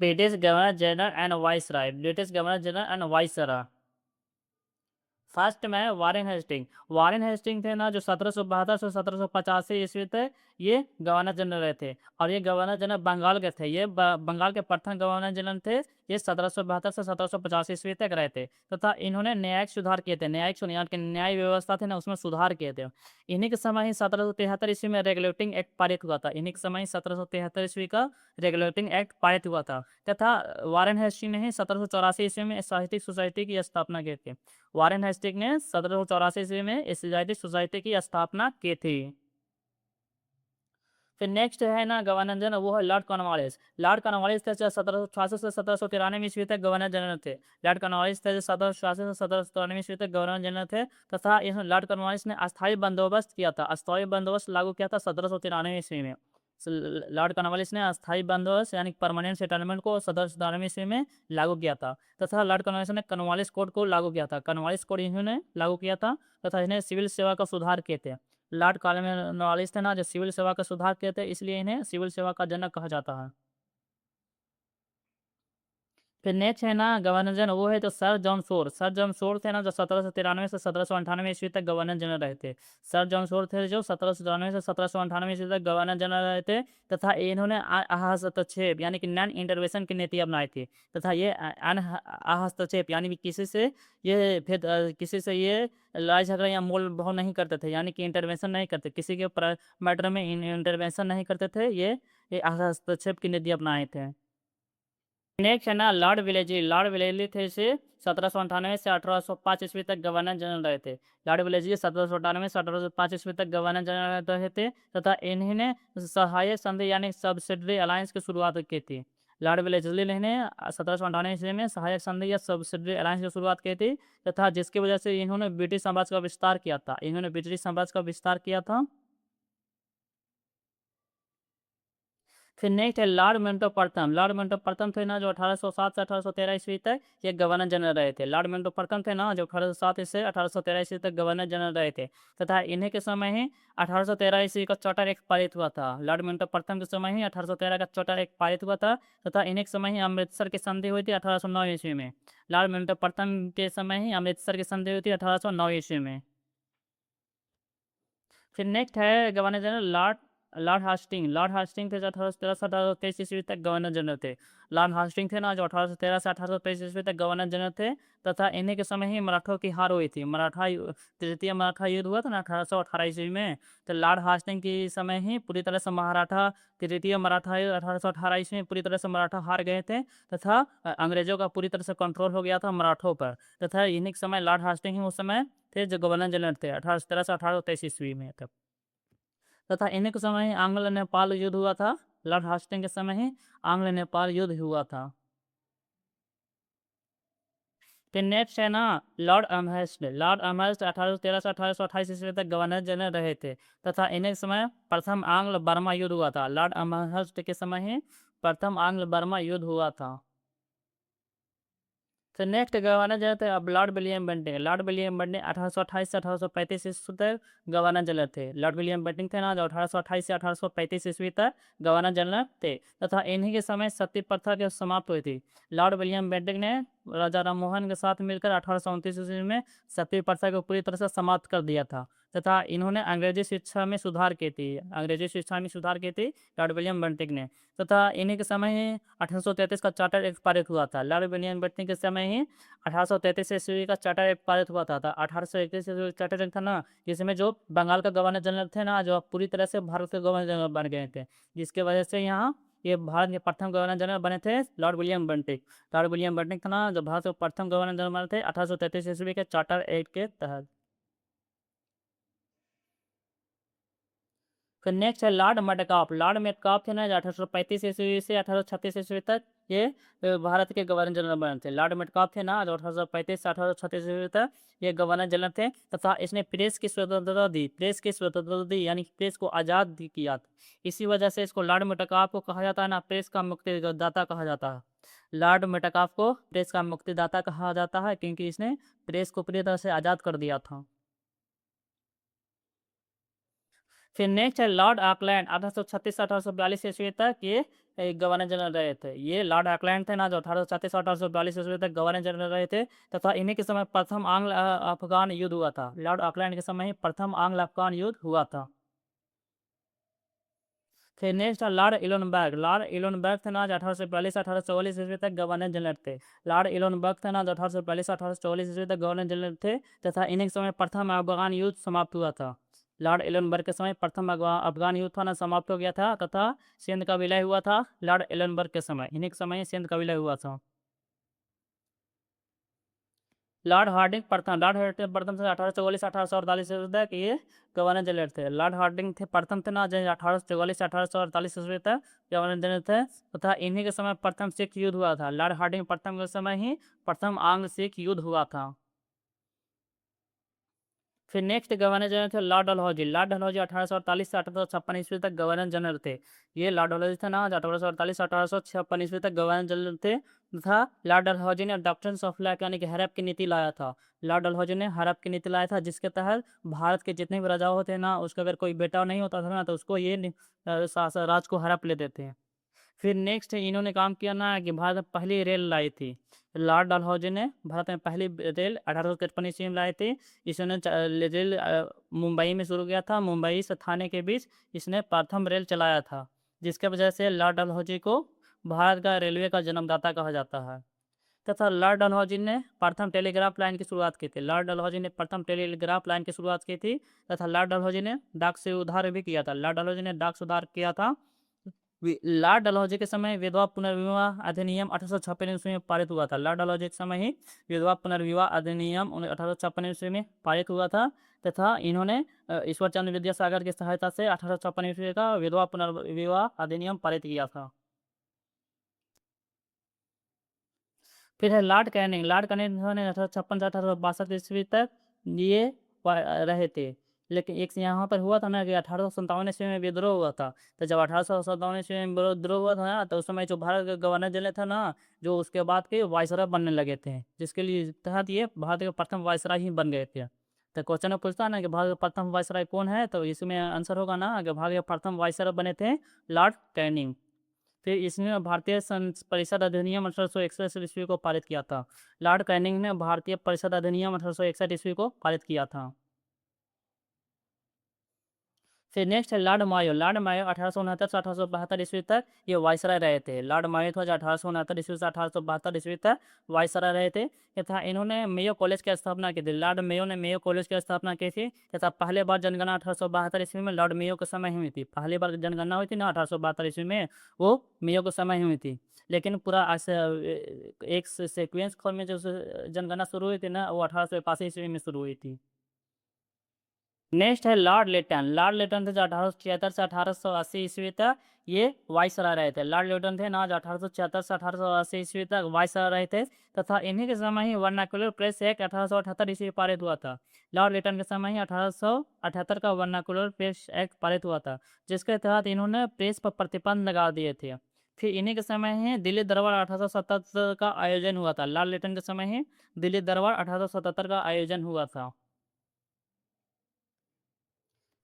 British governor general and viceroy, British governor general and viceroy. First में Warren Hasting थे ना, जो 1772 से 1785 ईस्वी तक ये गवर्नर जनरल रहे थे। और ये गवर्नर जनरल बंगाल के थे। ये बंगाल के प्रथम गवर्नर जनरल थे। ये 1772 से 1785 ईस्वी तक रहे थे तथा इन्होंने न्यायिक सुधार किए थे। न्यायिक सुधार के न्याय व्यवस्था थी ना, उसमें सुधार किए थे। इन्हीं के समय ही 1773 ईस्वी में रेगुलेटिंग एक्ट पारित हुआ था। इन्हीं के समय ही 1773 ईस्वी का रेगुलेटिंग एक्ट पारित हुआ था तथा वारेन हेस्टिंग ने ही 1784 ईस्वी में साहित्यिक सोसाइटी की स्थापना की थी। वारेन हेस्टिंग ने 1784 ईस्वी में एशियाटिक सोसाइटी की स्थापना की थी। फिर नेक्स्ट है ना गवर्नर जनरल, वो है लॉर्ड कॉर्नवालिस। लॉर्ड कॉर्नवालिस थे 1786 से 1793 ईस्वी तक गवर्नर जनरल थे। लॉर्ड कॉर्नवालिस थे 1786 से 1793 ईस्वी तक गवर्नर जनरल थे तथा इस लॉर्ड कॉर्नवालिस ने अस्थायी बंदोबस्त किया था। अस्थायी बंदोबस्त लागू किया था 1793 ईस्वी में। लॉर्ड कॉर्नवालिस ने अस्थायी बंदोबस्त यानी परमानेंट सेटलमेंट को 1797 ईस्वी में लागू किया था तथा लॉर्ड कॉर्नवालिस ने कॉर्नवालिस कोड को लागू किया था। कॉर्नवालिस कोड इन्होंने लागू किया था तथा इन्हें सिविल सेवा का सुधार किए थे। लॉर्ड कॉर्नवालिस थे ना, जो सिविल सेवा का सुधार किए थे, इसलिए इन्हें सिविल सेवा का जनक कहा जाता है। फिर नेक्स्ट है ना गवर्नर जनरल, वो है तो sir John Shore. Sir John Shore थे ना, जो 1793 से 1798 ईस्वी तक गवर्नर जनरल रहे थे। सर जॉन शोर थे जो 1793 से 1798 ईस्वी तक गवर्नर जनरल रहे थे तथा इन्होंने हस्तक्षेप यानी कि नॉन इंटरवेंशन की नीति अपनाई थी तथा ये हस्तक्षेप यानी कि किसी से ये लड़ाई झगड़ा या मोल भाव नहीं करते थे, यानी कि इंटरवेंशन नहीं करते, किसी के मैटर में इंटरवेंशन नहीं करते थे। ये हस्तक्षेप की नीति अपनाए थे। नेक्स्ट है ना लॉर्ड विलेजली। लॉर्ड विलेजली थे से 1798 से 1805 ईस्वी तक गवर्नर जनरल रहे थे। लॉर्ड विलेजली 1798 से 1805 ईस्वी तक गवर्नर जनरल रहे थे तथा इन्होंने सहायक संधि यानी सब्सिडरी अलायंस की शुरुआत की थी। लॉर्ड विलेजली ने 1798 ईस्वी में सहायक संधि या सब्सिडरी अलायंस की शुरुआत की थी तथा जिसकी वजह से इन्होंने ब्रिटिश साम्राज्य का विस्तार किया था। इन्होंने ब्रिटिश साम्राज्य का विस्तार किया था। फिर नेक्स्ट है लॉर्ड मिंटो प्रथम। लॉर्ड मिंटो प्रथम थे ना, जो 1807 से 1813 ईस्वी तक ये गवर्नर जनरल रहे थे। लॉर्ड मिंटो प्रथम थे ना, जो 1807 से 1813 ईस्वी तक गवर्नर जनरल रहे थे तथा इन्हीं के समय ही 1813 ईस्वी का चार्टर एक्ट पारित हुआ था। लॉर्ड मिंटो प्रथम के समय ही 1813 का चार्टर एक्ट पारित हुआ था तथा इन्हीं के समय ही अमृतसर की संधि हुई थी 1809 ईस्वी में। लॉर्ड मिंटो प्रथम के समय ही अमृतसर की संधि हुई थी 1809 ईस्वी में। फिर नेक्स्ट है governor general Lord Lord Hastings. Lord Hastings थे जो 1813 से 1823 ईस्वी तक गवर्नर जनरल थे। लॉर्ड हास्टिंग थे ना, जो 1813 से 1823 ईस्वी तक गवर्नर जनरल थे तथा इन्हीं के समय ही मराठों की हार हुई थी। तृतीय मराठा युद्ध हुआ था ना 1818 ईस्वी में। तो लॉर्ड हास्टिंग के समय ही पूरी तरह से तृतीय मराठा युद्ध 1818 ईस्वी में पूरी तरह से मराठा हार गए थे तथा अंग्रेजों का पूरी तरह से कंट्रोल हो गया था मराठों पर तथा इन्हीं के समय लॉर्ड हास्टिंग ही उस समय थे जो गवर्नर जनरल थे 1813 से 1823 ईस्वी में तब। तथा इन्हीं के समय ही आंग्ल नेपाल युद्ध हुआ था। लॉर्ड हास्टिंग के समय ही आंग्ल नेपाल युद्ध हुआ था। फिर नेक्स्ट है ना लॉर्ड अमहर्स्ट। लॉर्ड अमहर्स्ट 1813 से 1828 ईस्वी तक गवर्नर जनरल रहे थे तथा इन्हीं के समय प्रथम आंग्ल बर्मा युद्ध हुआ था। लॉर्ड अमहर्स्ट के समय ही प्रथम आंग्ल बर्मा युद्ध हुआ था। तो नेक्स्ट गवर्नर जनरल थे अब Lord William Bentinck. Lord William Bentinck 1828 से 1835 ईस्वी तक गवर्नर जनरल थे। लॉर्ड विलियम बेंटिंग थे ना, जो 1828 से 1835 ईस्वी तक गवर्नर जनरल थे तथा इन्हीं के समय सती प्रथा के समाप्त हुई थी। लॉर्ड विलियम बेंटिंग ने राजा राम मोहन के साथ मिलकर 1829 ईस्वी में सती प्रथा को पूरी तरह से समाप्त कर दिया था तथा इन्होंने अंग्रेजी शिक्षा में सुधार की थी। अंग्रेजी शिक्षा में सुधार की थी लॉर्ड विलियम बेंटिंग ने तथा इन्हीं के समय ही 1833 का चार्टर एक्ट पारित हुआ था। लॉर्ड विलियम बेंटिंग के समय ही 1833 ईस्वी का चार्टर एक्ट पारित हुआ था। 1831 ईस्वी चार्टर एक्ट था ना, जिसमें जो बंगाल का गवर्नर जनरल थे ना, जो पूरी तरह से भारत के गवर्नर जनरल बन गए थे, जिसके वजह से यहाँ ये भारत के प्रथम गवर्नर जनरल बने थे Lord William Bentinck. Lord William Bentinck था ना, जो भारत के प्रथम गवर्नर जनरल बने थे 1833 ईस्वी के चार्टर एक्ट के तहत। फिर नेक्स्ट है लॉर्ड मेटकाफ। लॉर्ड मेटकाफ थे ना, जो 1835 ईस्वी से 1836 ईस्वी तक ये भारत के गवर्नर जनरल बने थे। लॉर्ड मेटकाफ थे ना, जो 1835 से 1836 ईस्वी तक ये गवर्नर जनरल थे तथा इसने प्रेस की स्वतंत्रता दी। प्रेस की स्वतंत्रता दी यानी प्रेस को आज़ाद किया। इसी वजह से इसको लॉर्ड मेटकाफ को कहा जाता है ना, प्रेस का मुक्तिदाता कहा जाता है। लॉर्ड मेटकाफ को प्रेस का मुक्तिदाता कहा जाता है क्योंकि इसने प्रेस को पूरी तरह से आज़ाद कर दिया था। फिर नेक्स्ट है लॉर्ड ऑकलैंड। 1836 से 1842 ईस्वी तक ये एक गवर्नर जनरल रहे थे। ये लॉर्ड ऑकलैंड थे ना, जो 1836 से 1842 ईस्वी तक गवर्नर जनरल रहे थे, तथा इन्हीं के समय प्रथम आंग्ल अफ़गान युद्ध हुआ था। लॉर्ड ऑकलैंड के समय ही प्रथम आंग्ल अफ़गान युद्ध हुआ था। फिर नेक्स्ट था लॉर्ड इलोनबर्ग। लॉर्ड इलोनबर्ग थे ना, जो 1842 से 1844 ईस्वी तक गवर्नर जनरल थे। लॉर्ड इलोनबर्ग थे ना, जो 1842 से 1844 ईस्वी तक गवर्नर जनरल थे, तथा इन्हीं के समय प्रथम अफ़गान युद्ध समाप्त हुआ था। लॉर्ड इलोनबर्ग के समय प्रथम अफ़गान युद्ध था ना समाप्त हो गया था, तथा सिंध का विलय हुआ था लॉर्ड इलोनबर्ग के समय। इन्हीं के समय सिंध का विलय हुआ था। लॉर्ड हार्डिंग प्रथम, लॉर्ड हार्डिंग प्रथम से 1844 से 1848 ईस्वी तक ये गवर्नर जनरल थे। लॉर्ड हार्डिंग थे प्रथम थे ना, जो 1844 से 1848 ईस्वी तक गवर्नर जनरल थे, तथा इन्हीं के समय प्रथम सिख युद्ध हुआ था। लॉर्ड हार्डिंग प्रथम के समय ही प्रथम आंग्ल सिख युद्ध हुआ था। फिर नेक्स्ट गवर्नर जनरल थे लॉर्ड डलहौजी। लॉर्ड डलहौजी 1848 से 1856 ईस्वी तक गवर्नर जनरल थे। ये लॉर्ड डलहौजी थे ना, 1848 से 1856 ईस्वी तक गवर्नर जनरल थे, तथा लॉर्ड डलहौजी ने अडॉप्शन ऑफ लैक यानी कि हड़प की नीति लाया था। लॉर्ड डलहौजी ने हड़प की नीति लाया था, जिसके तहत भारत के जितने भी राजा होते ना, उसका अगर कोई बेटा नहीं होता था ना, तो उसको ये राज को हड़प लेते थे। फिर नेक्स्ट इन्होंने काम किया ना कि भारत में पहली रेल लाई थी। लॉर्ड डलहौजी ने भारत में पहली रेल 1853 ईस्वी में लाई थी। इसने रेल मुंबई में शुरू किया था। मुंबई से थाने के बीच इसने प्रथम रेल चलाया था, जिसके वजह से लॉर्ड डलहौजी को भारत का रेलवे का जन्मदाता कहा जाता है। तथा लॉर्ड डलहौजी ने प्रथम टेलीग्राफ लाइन की शुरुआत की थी। लॉर्ड डलहौजी ने प्रथम टेलीग्राफ लाइन की शुरुआत की थी, तथा लॉर्ड डलहौजी ने डाक से उधार भी किया था। लॉर्ड डलहौजी ने डाक सुधार किया था। लॉर्ड डलहौजी के समय विधवा पुनर्विवाह अधिनियम 1856 ईस्वी में पारित हुआ था। लॉर्ड डलहौजी के समय ही विधवा पुनर्विवाह अधिनियम 1856 ईस्वी में पारित हुआ था, तथा इन्होंने ईश्वर चंद्र विद्यासागर की सहायता से 1856 ईस्वी का विधवा पुनर्विवाह अधिनियम पारित किया था। फिर है लॉर्ड कैनिंग। लॉर्ड कैनिंग ने 1856 से 1862 ईस्वी तक ये रहे थे। लेकिन एक यहाँ पर हुआ था ना कि 1857 ईस्वी में विद्रोह हुआ था। तो जब 1857 ईस्वी में विद्रोह हुआ था ना, तो उस समय जो भारत के गवर्नर जनरल था ना, जो उसके बाद के वायसराय बनने लगे थे, जिसके लिए तहत ये भारत के प्रथम वायसराय ही बन गए थे। तो क्वेश्चन में पूछता है ना कि भारत का प्रथम वायसराय कौन है, तो इसमें आंसर होगा ना कि भारत के प्रथम वायसराय बने थे लॉर्ड कैनिंग। फिर इसने भारतीय परिषद अधिनियम 1861 ईस्वी को पारित किया था। लॉर्ड कैनिंग ने भारतीय परिषद अधिनियम 1861 ईस्वी को पारित किया था। फिर नेक्स्ट है लॉर्ड मायो। लॉर्ड मायो 1869 से 1872 ईस्वी तक ये वायसराय रहे थे। लॉर्ड मायो था जो 1869 ईस्वी से 1872 ईस्वी तक वायसराय रहे थे, तथा इन्होंने मेयो कॉलेज की स्थापना की थी। लॉर्ड मेयो ने मेयो कॉलेज की स्थापना की थी, तथा पहले बार जनगणना 1872 ईस्वी में लॉर्ड मेयो के समय ही हुई थी। पहली बार जनगणना हुई थी ना 1872 ईस्वी में, वो मेयो के समय ही हुई थी। लेकिन पूरा एक सीक्वेंस में जो जनगणना शुरू हुई थी ना, वो 1881 ईस्वी में शुरू हुई थी। नेक्स्ट है लॉर्ड लिटन। लॉर्ड लिटन थे जो 1876 से 1880 ईस्वी तक ये वायसराय रहे थे। लॉर्ड लिटन थे ना, जो 1876 से 1880 ईस्वी तक वायसराय रहे थे, तथा इन्हीं के समय ही वर्नाकुलर प्रेस एक्ट 1878 ईस्वी पारित हुआ था। लॉर्ड लिटन के समय ही 1878 का वर्नाकुलर प्रेस एक्ट पारित हुआ था, जिसके तहत इन्होंने प्रेस पर प्रतिबंध लगा दिए थे। फिर इन्हीं के समय ही दिल्ली दरबार 1877 का आयोजन हुआ था। लॉर्ड लिटन के समय ही दिल्ली दरबार 1877 का आयोजन हुआ था।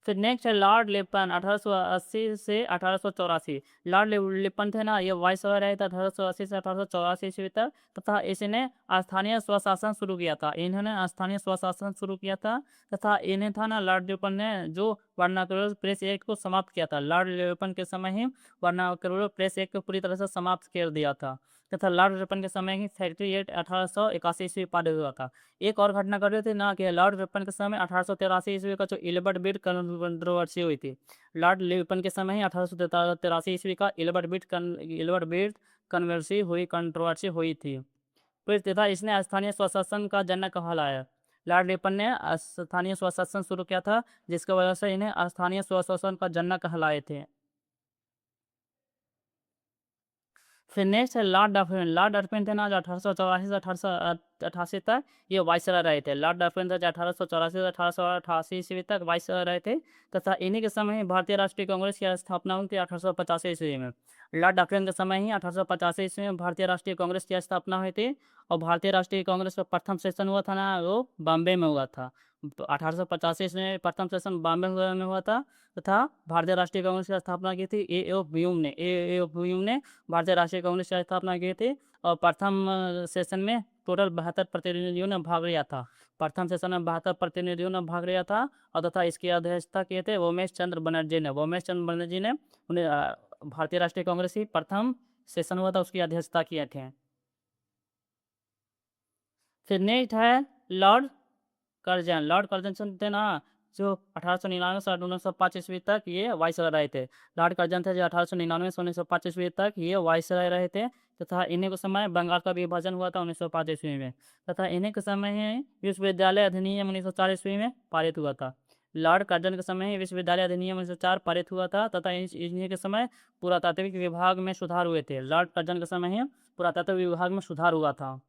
फिर नेक्स्ट है लॉर्ड लिपन 1880 से 1884। लॉर्ड लिपन थे ना, ये वायसराय रहे थे 1880 से 1884 ईस्वी तक, तथा इसने स्थानीय स्वशासन शुरू किया था। इन्होंने स्थानीय स्वशासन शुरू किया था, तथा इन्हें था ना लॉर्ड लिपन ने जो वर्नाकुलर प्रेस एक्ट को समाप्त किया था। लॉर्ड लिपन के समय ही वर्नाकुलर प्रेस एक्ट को पूरी तरह से समाप्त कर दिया था, तथा लॉर्ड लिपन के समय ही फैक्ट्री एक्ट 1881 ईस्वी पारित हुआ था। एक और घटना घटी थी ना कि लॉर्ड रिपन के समय 1883 ईस्वी का जो इल्बर्ट बीट कंट्रोवर्सी हुई थी। लॉर्ड लिपन के समय ही 1883 ईस्वी का इल्बर्ट बीट कंट्रोवर्सी हुई थी। फिर तथा इसने स्थानीय स्वशासन का जनक कहलाया। लॉर्ड लिपन ने स्थानीय स्वशासन शुरू किया था, जिसकी वजह से इन्हें स्थानीय स्वशासन का जनक कहलाए थे। फिर नेक्स्ट है लॉर्ड डफरिन। लॉर्ड डफरिन थे ना, जो 1884 से 1888 तक ये वायसराय रहे थे। लॉर्ड डफरिन थे जो 1884 से 1888 ईस्वी तक वायसराय रहे थे, तथा इन्हीं के समय ही भारतीय राष्ट्रीय कांग्रेस की स्थापना हुई थी 1885 ईस्वी में। लॉर्ड डफरिन के समय ही 1885 ईस्वी में भारतीय राष्ट्रीय कांग्रेस की स्थापना हुई थी, और भारतीय राष्ट्रीय कांग्रेस का प्रथम सेशन हुआ था ना, वो बॉम्बे में हुआ था। 1885 में प्रथम सेशन बॉम्बे में हुआ था तथा भारतीय राष्ट्रीय कांग्रेस की स्थापना की थी ए.ओ. ह्यूम ने भारतीय राष्ट्रीय कांग्रेस की स्थापना की थी और प्रथम सेशन में टोटल 72 प्रतिनिधियों ने भाग लिया था। प्रथम सेशन में 72 प्रतिनिधियों ने भाग लिया था और तथा इसकी अध्यक्षता किए थे उमेश चंद्र बनर्जी ने उन्हें भारतीय राष्ट्रीय कांग्रेस की प्रथम सेशन हुआ था उसकी अध्यक्षता किए थे। फिर नेक्स्ट है लॉर्ड लॉर्ड कर्जन थे ना जो 1899 से 1905 ईस्वी तक ये वाइसराय रहे थे। लॉर्ड कर्जन थे जो 1899 से 1905 ईस्वी तक ये वाइसराय रहे थे तथा इन्हीं के समय बंगाल का विभाजन हुआ था 1905 ईस्वी में तथा इन्हीं के समय ही विश्वविद्यालय अधिनियम 1904 ईस्वी में पारित हुआ था। लॉर्ड कर्जन के समय ही विश्वविद्यालय अधिनियम 1904 पारित हुआ था तथा इन्हीं के समय पुरातात्विक विभाग में सुधार हुए थे। लॉर्ड कर्जन के समय ही पुरातत्व विभाग में सुधार हुआ था।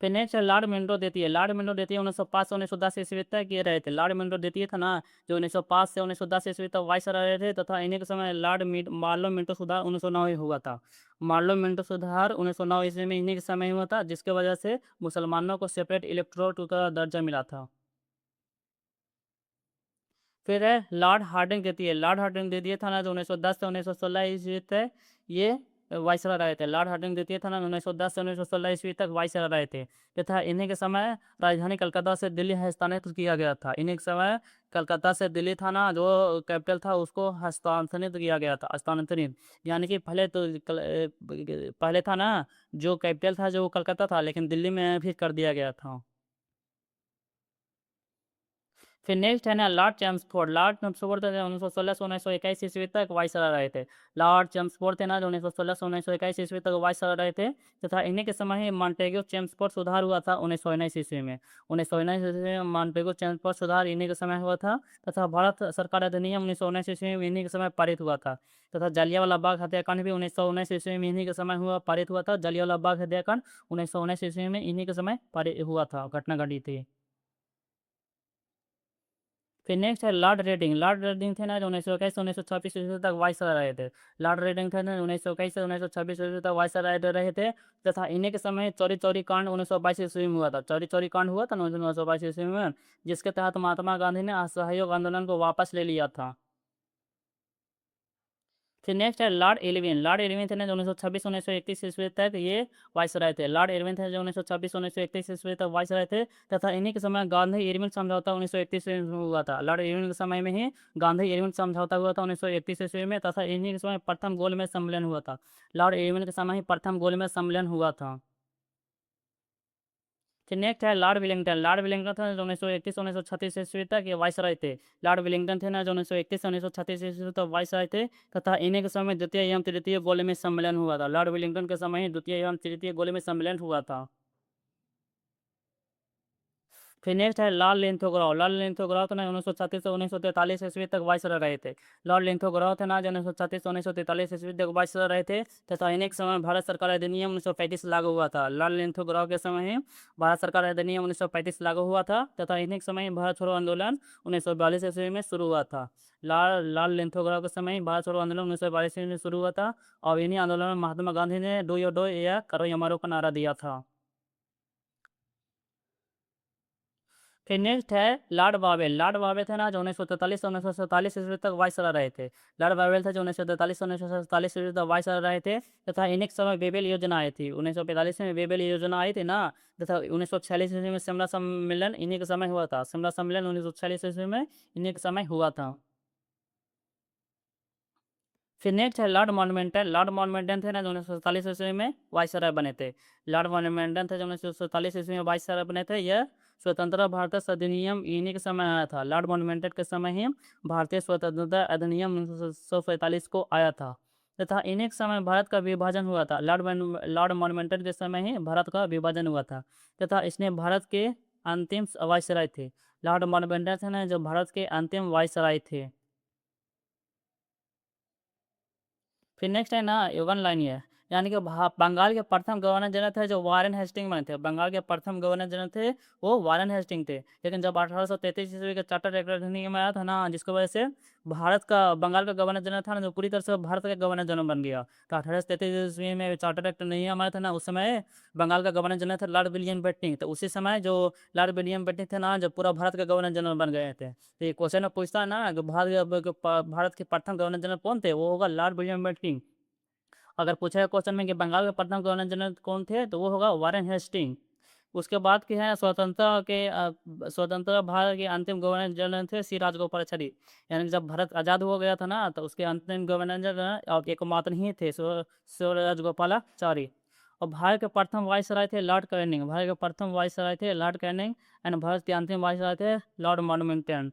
फिर नेक्स्ट है लॉर्ड मिंटो द्वितीय। लॉर्ड मिंटो द्वितीय 1905 से 1910 ईस्वी तक ये रहे थे। लॉर्ड मिंटो द्वितीय था ना जो 1905 से 1910 ईस्वी तक वाइसराय रहे थे तथा इन्हीं के समय मार्लो मिंटो सुधार 1909 में हुआ था। मार्लो मिंटो सुधार 1909 ईस्वी में इन्हीं के समय हुआ था जिसके वजह से मुसलमानों को सेपरेट इलेक्टोरेट का दर्जा मिला था। फिर है लॉर्ड हार्डिंग द्वितीय। लॉर्ड हार्डिंग द्वितीय था ना जो 1910 से 1916 ईस्वी तक ये वाइसराय रहे थे। लॉर्ड हार्डिंग द्वितीय था ना 1910 से 1916 ईस्वी तक वाइसराय रहे थे तथा इन्हीं के समय राजधानी कलकत्ता से दिल्ली हस्तांतरित किया गया था। इन्हीं के समय कलकत्ता से दिल्ली था ना जो कैपिटल था उसको हस्तांतरित किया गया था। हस्तांतरित यानी कि पहले था ना जो कैपिटल था जो कलकत्ता था लेकिन दिल्ली में भी कर दिया गया था। फिर नेक्स्ट है ना लॉर्ड चेम्सफोर्ड। लॉर्ड चेम्सफोर्ड थे 1916 से 1921 ईस्वी तक वाइसराय रहे थे। लॉर्ड चेम्सफोर्ड थे ना जो 1916 से 1921 ईस्वी तक वाइसराय रहे थे तथा इन्हीं के समय ही मॉन्टेग्यू चेम्सफोर्ड सुधार हुआ था 1919 ईस्वी में। 1919 ईस्वी में मॉन्टेग्यू चेम्सफोर्ड सुधार इन्हीं के समय हुआ था तथा भारत सरकार अधिनियम 1919 ईस्वी में इन्हीं के समय पारित हुआ था तथा जलियांवाला बाग हत्याकांड भी 1919 ईस्वी में इन्हीं के समय पारित हुआ था। जलियांवाला बाग हत्याकांड 1919 ईस्वी में इन्हीं के समय पारित हुआ था, घटना घटी थी। फिर नेक्स्ट है लॉर्ड रेडिंग। लॉर्ड रेडिंग थे ना जो 1921 से 1926 ईस्वी तक वाइसराय रहे थे। लॉर्ड रेडिंग थे ना 1921 से 1926 ईस्वी तक वाइसराय रहे थे तथा इन्हीं के समय चौरी चौरी कांड 1922 ईस्वी में हुआ था। चौरी चौरी कांड हुआ था ना 1922 ईस्वी में जिसके तहत महात्मा गांधी ने असहयोग आंदोलन को वापस ले लिया था। फिर नेक्स्ट है लॉर्ड इरविन। लॉर्ड इरविन थे ना जो 1926 1931 ईस्वी तक ये वाइसराय थे। लॉर्ड इरविन थे जो 1926 1931 ईस्वी तक वाइसराय थे तथा इन्हीं के समय गांधी इरविन समझौता 1931 में हुआ था। लॉर्ड इरविन के समय में ही गांधी इरविन समझौता हुआ था 1931 ईस्वी में तथा इन्हीं के समय प्रथम गोलमेज सम्मेलन हुआ था। लॉर्ड इरविन के समय ही प्रथम गोलमेज सम्मेलन हुआ था। फिर नेक्स्ट है लॉर्ड विलिंगटन। लॉर्ड विलिंगटन थे जो 1931 1936 ईस्वी तक ये वाइसराय थे। लॉर्ड विलिंगटन थे ना जो 1931 1936 ईस्वी तक वाइसराय थे तथा इन्हीं के समय द्वितीय एवं तृतीय गोलमेज सम्मेलन हुआ था। लॉर्ड विलिंगटन के समय ही द्वितीय एवं तृतीय गोलमेज सम्मेलन हुआ था। फिर नेक्स्ट है लॉर्ड लिंथोग्राव। लॉर्ड लिंथोग्राव थे ना 1936 से 1943 ईस्वी तक वाइसराय रहे थे। लॉर्ड लिंथोग्राव थे ना जो 1936 से 1943 ईस्वी तक वाइसराय रहे थे तथा इन्हीं के समय भारत सरकार अधिनियम 1935 लागू हुआ था। लॉर्ड लिंथोग्राव के समय ही भारत सरकार अधिनियम 1935 लागू हुआ था तथा इन्हीं के समय ही भारत छोड़ो आंदोलन 1942 ईस्वी में शुरू हुआ था। लॉर्ड लिंथोग्राव के समय ही भारत छोड़ो आंदोलन 1942 ईस्वी में शुरू हुआ था और इन्हीं आंदोलन में महात्मा गांधी ने डू यो डो या करो या मरो का नारा दिया था। फिर नेक्स्ट है लॉर्ड बावेल। लॉर्ड बावेल थे ना जो 1943 से 1947 ईस्वी तक वाइसराय रहे थे। लॉर्ड बावेल थे जो 1943 से 1947 ईस्वी तक वाइसराय रहे थे तथा इन्हीं के समय बेबेल योजना आई थी। 1945 में बेबेल योजना आई थी ना तथा 1946 ईस्वी में शिमला सम्मेलन इन्हीं के समय हुआ था। शिमला सम्मेलन 1946 ईस्वी में इन्हीं के समय हुआ था। फिर नेक्स्ट है लॉर्ड माउंटबेटन। लॉर्ड माउंटबेटन थे ना जो 1947 ईस्वी में वाइसराय बने थे। लॉर्ड माउंटबेटन थे जो 1947 ईस्वी में वाइसराय बने थे। यह स्वतंत्रता भारत अधिनियम इन्हीं के समय आया था। लॉर्ड माउंटबेटन के समय ही भारतीय स्वतंत्रता अधिनियम 1947 को आया था तथा इन्हीं के समय भारत का विभाजन हुआ था। लॉर्ड माउंटबेटन के समय ही भारत का विभाजन हुआ था तथा इसने भारत के अंतिम वाइसराय थे। लॉर्ड माउंटबेटन थे ना जो भारत के अंतिम वाइसराय थे। फिर नेक्स्ट है ना वन लाइन है। यानी कि बंगाल के प्रथम गवर्नर जनरल थे जो वारेन हेस्टिंग बने थे। बंगाल के प्रथम गवर्नर जनरल थे वो वारेन हेस्टिंग थे। लेकिन जब 1833 ईस्वी का चार्टर एक्ट अधिनियम आया था ना, जिसकी वजह से भारत का बंगाल का गवर्नर जनरल था ना, जो पूरी तरह से भारत का गवर्नर जनरल बन गया। तो 1833 ईस्वी में चार्टर एक्ट नहीं आया था ना, उस समय बंगाल का गवर्नर जनरल था लॉर्ड विलियम बेंटिंक। तो उसी समय जो लॉर्ड विलियम बेंटिंक थे ना, जो पूरा भारत का गवर्नर जनरल बन गए थे। तो ये क्वेश्चन में पूछता है ना कि भारत के प्रथम गवर्नर जनरल कौन थे, वो होगा लॉर्ड विलियम बेंटिंक। अगर पूछा है क्वेश्चन में कि बंगाल के प्रथम गवर्नर जनरल कौन थे, तो वो होगा वारेन हेस्टिंग। उसके बाद के हैं स्वतंत्रता भारत के अंतिम गवर्नर जनरल थे सी राजगोपालाचारी। यानी कि जब भारत आज़ाद हो गया था ना, तो उसके अंतिम गवर्नर जनरल एकमात्र ही थे सो राजगोपालाचारी। और भारत के प्रथम वाइसराय थे लॉर्ड कैनिंग। भारत के प्रथम वाइसराय थे लॉर्ड कैनिंग। एंड भारत के अंतिम वाइसराय थे लॉर्ड माउंटबेटन।